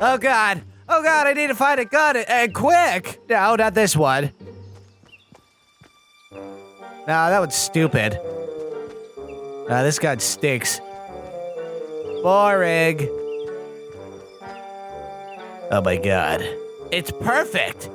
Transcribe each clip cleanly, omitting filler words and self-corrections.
Oh god, I need to find a gun and quick. No, not this one. No, that one's stupid. This gun stinks. Boring. Oh my god. It's perfect.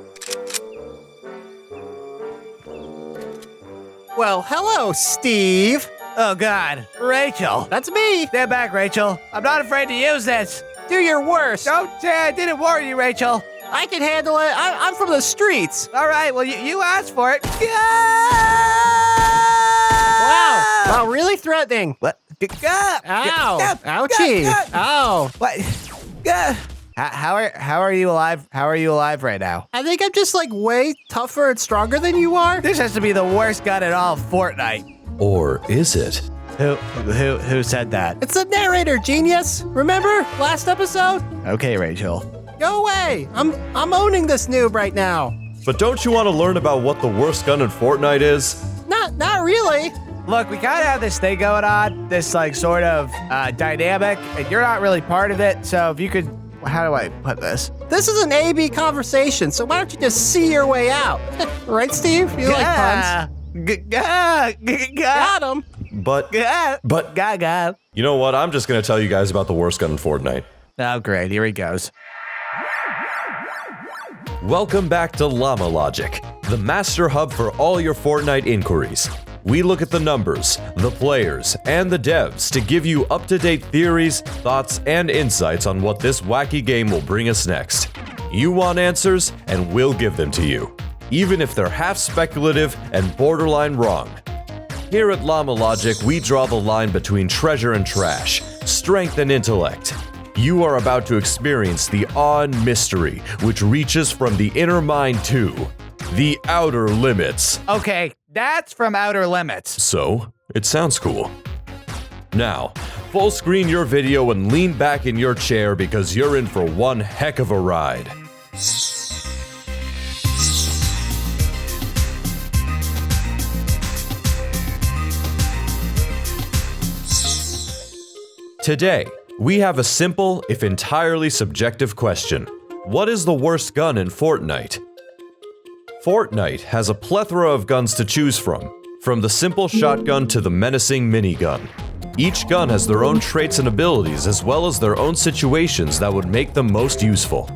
Well, hello, Steve. Oh god, Rachel. That's me. Stand back, Rachel. I'm not afraid to use this. Do your worst. Don't say I didn't warn you, Rachel. I can handle it. I'm from the streets. All right, well, you asked for it. Wow, really threatening. What? Ow. Ouchie. Ow. What? How are you alive? How are you alive right now? I think I'm just like way tougher and stronger than you are. This has to be the worst gun in all of Fortnite. Or is it? Who said that? It's the narrator, genius. Remember last episode? Okay, Rachel. Go away. I'm owning this noob right now. But don't you want to learn about what the worst gun in Fortnite is? Not really. Look, we kind of have this thing going on, this like sort of dynamic, and you're not really part of it. So if you could, how do I put this? This is an A-B conversation, so why don't you just see your way out? Right, Steve? You like puns? Got him. But Gaga. you know what? I'm just going to tell you guys about the worst gun in Fortnite. Oh, great. Here he goes. Welcome back to Llama Logic, the master hub for all your Fortnite inquiries. We look at the numbers, the players, and the devs to give you up-to-date theories, thoughts, and insights on what this wacky game will bring us next. You want answers, and we'll give them to you, even if they're half speculative and borderline wrong. Here at Llama Logic, we draw the line between treasure and trash, strength and intellect. You are about to experience the awe and mystery, which reaches from the inner mind to the outer limits. Okay, that's from Outer Limits. So, it sounds cool. Now, full screen your video and lean back in your chair because you're in for one heck of a ride. Today, we have a simple, if entirely subjective question. What is the worst gun in Fortnite? Fortnite has a plethora of guns to choose from the simple shotgun to the menacing minigun. Each gun has their own traits and abilities as well as their own situations that would make them most useful.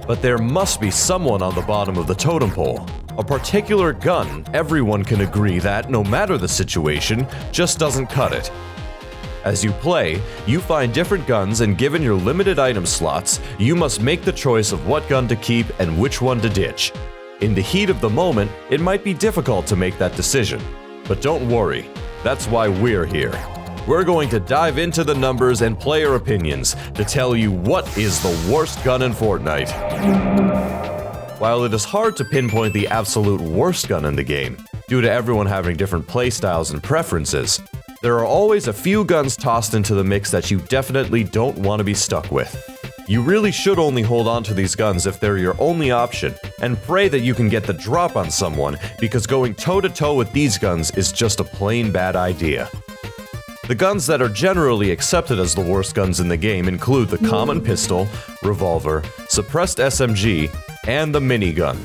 But there must be someone on the bottom of the totem pole. A particular gun everyone can agree that, no matter the situation, just doesn't cut it. As you play, you find different guns, and given your limited item slots, you must make the choice of what gun to keep and which one to ditch. In the heat of the moment, it might be difficult to make that decision. But don't worry, that's why we're here. We're going to dive into the numbers and player opinions to tell you what is the worst gun in Fortnite. While it is hard to pinpoint the absolute worst gun in the game, due to everyone having different playstyles and preferences, there are always a few guns tossed into the mix that you definitely don't want to be stuck with. You really should only hold on to these guns if they're your only option, and pray that you can get the drop on someone, because going toe-to-toe with these guns is just a plain bad idea. The guns that are generally accepted as the worst guns in the game include the common pistol, revolver, suppressed SMG, and the minigun.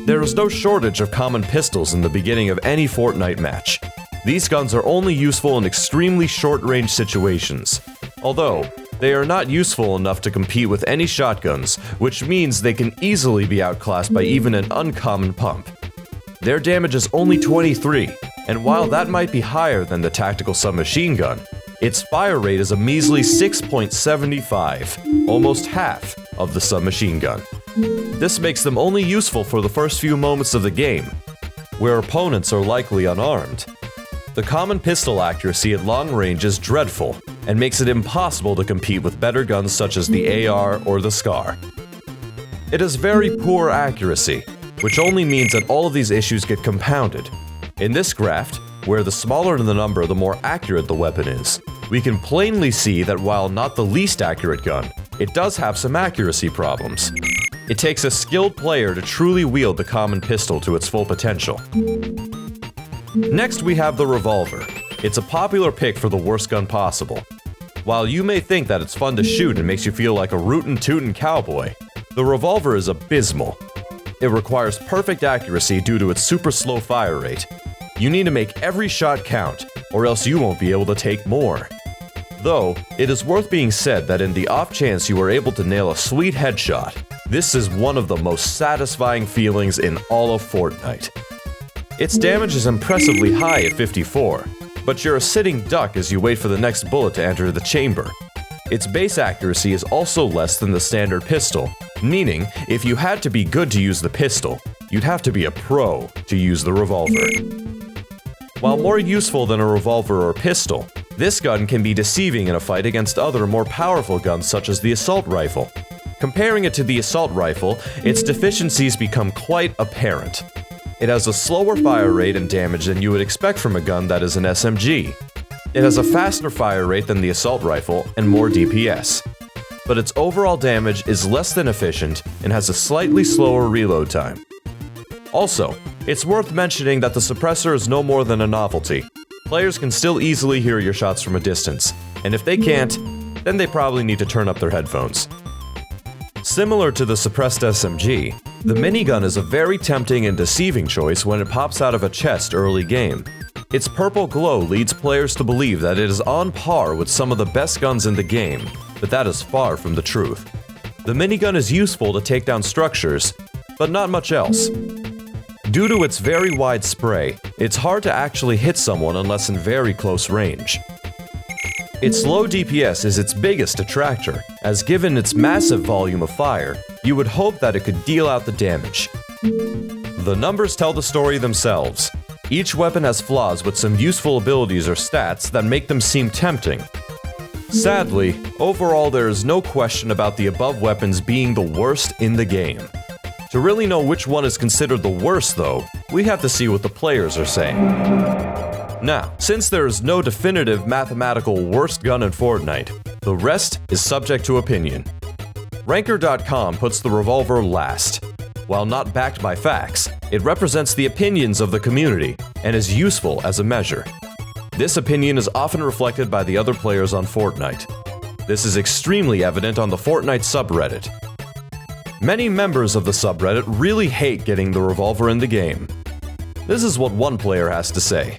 There is no shortage of common pistols in the beginning of any Fortnite match. These guns are only useful in extremely short-range situations, although they are not useful enough to compete with any shotguns, which means they can easily be outclassed by even an uncommon pump. Their damage is only 23, and while that might be higher than the tactical submachine gun, its fire rate is a measly 6.75, almost half of the submachine gun. This makes them only useful for the first few moments of the game, where opponents are likely unarmed. The common pistol accuracy at long range is dreadful, and makes it impossible to compete with better guns such as the AR or the SCAR. It has very poor accuracy, which only means that all of these issues get compounded. In this graph, where the smaller the number the more accurate the weapon is, we can plainly see that while not the least accurate gun, it does have some accuracy problems. It takes a skilled player to truly wield the common pistol to its full potential. Next we have the revolver. It's a popular pick for the worst gun possible. While you may think that it's fun to shoot and makes you feel like a rootin' tootin' cowboy, the revolver is abysmal. It requires perfect accuracy due to its super slow fire rate. You need to make every shot count, or else you won't be able to take more. Though, it is worth being said that in the off chance you are able to nail a sweet headshot, this is one of the most satisfying feelings in all of Fortnite. Its damage is impressively high at 54, but you're a sitting duck as you wait for the next bullet to enter the chamber. Its base accuracy is also less than the standard pistol, meaning if you had to be good to use the pistol, you'd have to be a pro to use the revolver. While more useful than a revolver or pistol, this gun can be deceiving in a fight against other more powerful guns such as the assault rifle. Comparing it to the assault rifle, its deficiencies become quite apparent. It has a slower fire rate and damage than you would expect from a gun that is an SMG. It has a faster fire rate than the assault rifle and more DPS. But its overall damage is less than efficient and has a slightly slower reload time. Also, it's worth mentioning that the suppressor is no more than a novelty. Players can still easily hear your shots from a distance, and if they can't, then they probably need to turn up their headphones. Similar to the suppressed SMG, the minigun is a very tempting and deceiving choice when it pops out of a chest early game. Its purple glow leads players to believe that it is on par with some of the best guns in the game, but that is far from the truth. The minigun is useful to take down structures, but not much else. Due to its very wide spray, it's hard to actually hit someone unless in very close range. Its low DPS is its biggest detractor, as given its massive volume of fire, you would hope that it could deal out the damage. The numbers tell the story themselves. Each weapon has flaws with some useful abilities or stats that make them seem tempting. Sadly, overall there is no question about the above weapons being the worst in the game. To really know which one is considered the worst though, we have to see what the players are saying. Now, since there is no definitive mathematical worst gun in Fortnite, the rest is subject to opinion. Ranker.com puts the revolver last. While not backed by facts, it represents the opinions of the community and is useful as a measure. This opinion is often reflected by the other players on Fortnite. This is extremely evident on the Fortnite subreddit. Many members of the subreddit really hate getting the revolver in the game. This is what one player has to say.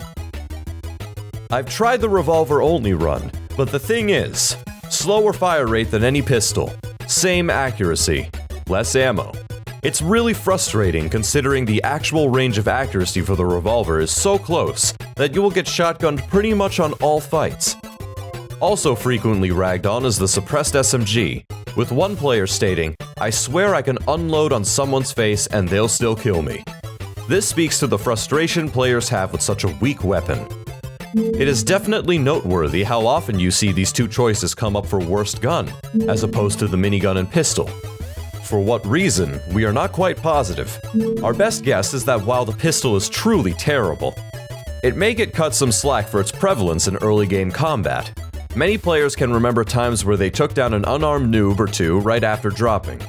I've tried the revolver-only run, but the thing is, slower fire rate than any pistol, same accuracy, less ammo. It's really frustrating considering the actual range of accuracy for the revolver is so close that you will get shotgunned pretty much on all fights. Also frequently ragged on is the suppressed SMG, with one player stating, "I swear I can unload on someone's face and they'll still kill me." This speaks to the frustration players have with such a weak weapon. It is definitely noteworthy how often you see these two choices come up for worst gun, as opposed to the minigun and pistol. For what reason, we are not quite positive. Our best guess is that while the pistol is truly terrible, it may get cut some slack for its prevalence in early game combat. Many players can remember times where they took down an unarmed noob or two right after dropping.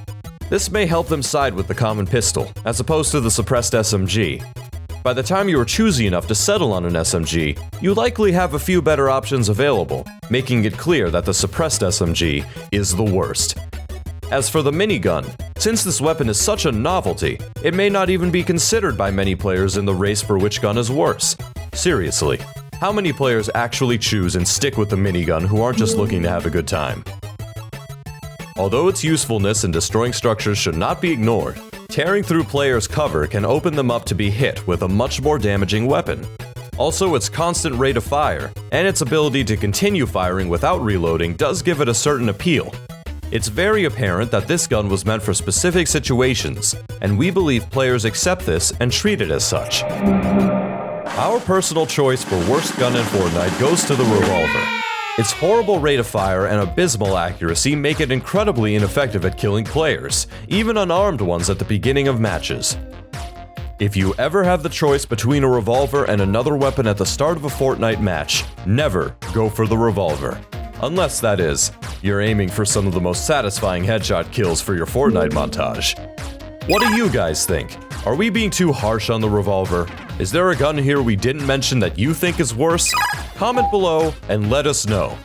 This may help them side with the common pistol, as opposed to the suppressed SMG. By the time you are choosy enough to settle on an SMG, you likely have a few better options available, making it clear that the suppressed SMG is the worst. As for the minigun, since this weapon is such a novelty, it may not even be considered by many players in the race for which gun is worse. Seriously, how many players actually choose and stick with the minigun who aren't just looking to have a good time? Although its usefulness in destroying structures should not be ignored, tearing through players' cover can open them up to be hit with a much more damaging weapon. Also, its constant rate of fire, and its ability to continue firing without reloading does give it a certain appeal. It's very apparent that this gun was meant for specific situations, and we believe players accept this and treat it as such. Our personal choice for worst gun in Fortnite goes to the revolver. Its horrible rate of fire and abysmal accuracy make it incredibly ineffective at killing players, even unarmed ones at the beginning of matches. If you ever have the choice between a revolver and another weapon at the start of a Fortnite match, never go for the revolver. Unless, that is, you're aiming for some of the most satisfying headshot kills for your Fortnite montage. What do you guys think? Are we being too harsh on the revolver? Is there a gun here we didn't mention that you think is worse? Comment below and let us know.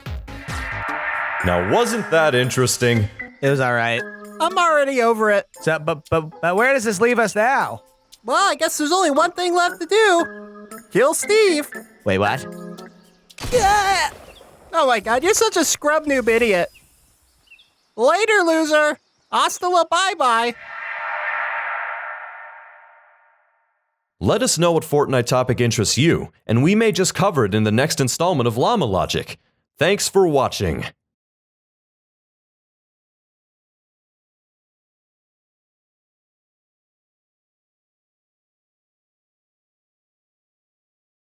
Now, wasn't that interesting? It was all right. I'm already over it. So, but where does this leave us now? Well, I guess there's only one thing left to do. Kill Steve. Wait, what? Yeah! Oh my god, you're such a scrub noob idiot. Later, loser. Hasta la bye-bye. Let us know what Fortnite topic interests you, and we may just cover it in the next installment of Llama Logic. Thanks for watching.